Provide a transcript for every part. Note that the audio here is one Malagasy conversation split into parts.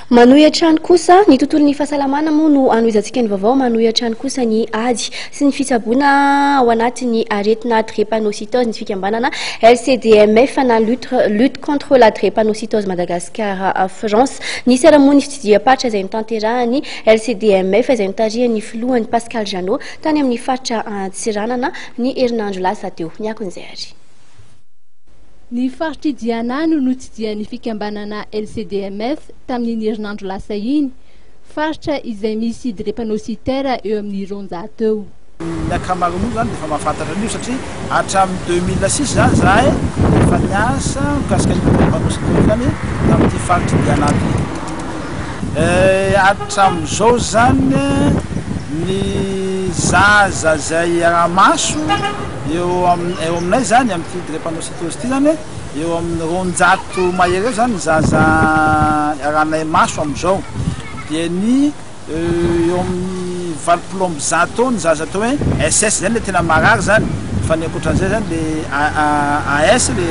Manohitra any kosa ny tontolon'ny fahasalamana moa no anoizantsika ny vaovao. Manohitra any kosa ny ady sy ny fitsaboana ao anatin'ny Aretina Drepanocytose ny fikambanana LCDMF na Lutte contre la Drepanocytose Madagascar-France. Ny seramony fitsidiham-patra izay notanterahany LCDMF izay notarihany filohan'ny Pascal Janot tany amin'ny faritra Antsiranana ny herinandro lasa teo. Ny akon'izay ary. Ny faritra ihany no notsidihan'ny fikambanana LCDMF tamin'ny herinandro lasa iny, faritra izay misy drepanocytaire eo amin'ny 200 eo. Ny ankamaroany zany efa mahafantatra an'io satria hatramin'ny 2006 zany zahay efa niasa mikasika ny drepanocytaire zany tamin'ity faritra ihany. Hatramin'izao zany ny zaza zay ara-maso eo aminay zany amin'ity drepanocytose ity zany eo amin'ny 200 mahery eo zany zaza aranay maso amin'izao, dia ny eo amin'ny 20 taona zaza atao hoe SS zany le tena marary zany, fa ny ankoatran'izay zany le AS le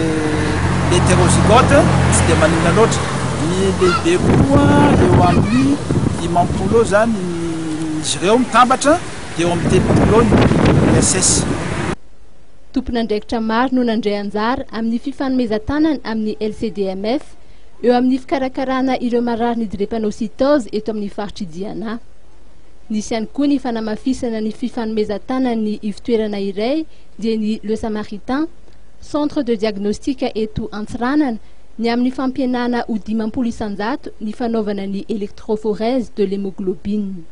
hétérozygote tsy dia maninona loatra. Ny lehibe koa eo amin'ny 50 eo zany izy ireo mitambatra, dia eo amin'ny 30 ny SS. Tompon'andraikitra maro no nandray anjara amin'ny fifanomezan-tanany amin'ny LCDMF eo amin'ny fikarakarana ireo marary ny drepanocytose eto amin'ny faritra Diana. Nisy ihany koa ny fanamafisana ny fifanomezan-tanany ny ivitoerana iray dia ny Le Samaritain, centre de diagnostic eto Antsiranana, ny amin'ny fampienana ho 50 isan-jato ny fanaovana ny électrophorèse de l'hémoglobine.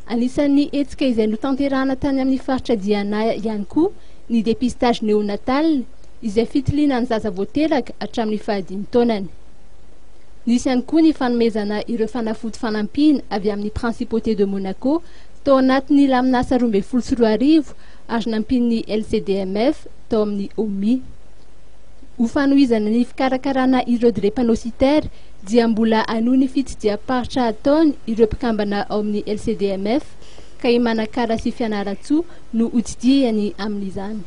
Anisan'ny hetsika izay notanterahana tany amin'ny faritra Diana ihany koa ny dépistage néonatal izay fitiliana ny zaza voatelaka hatramin'ny 15 taonany. Nisy ihany koa ny fanomezana ireo fanafody fanampina avy amin'ny Principauté de Monaco tao anatin'ny laminasa 24 ary nampin'ny LCDMF tao amin'ny OMI. Ho fanohizana ny fikarakarana ireo drepanocytaire dia mbola anohy ny fitsidiam-paritra ataony ireo mpikambana ao amin'ny LCDMF ka i manakara sy fianaratsoa no hotsidihany amin'izany.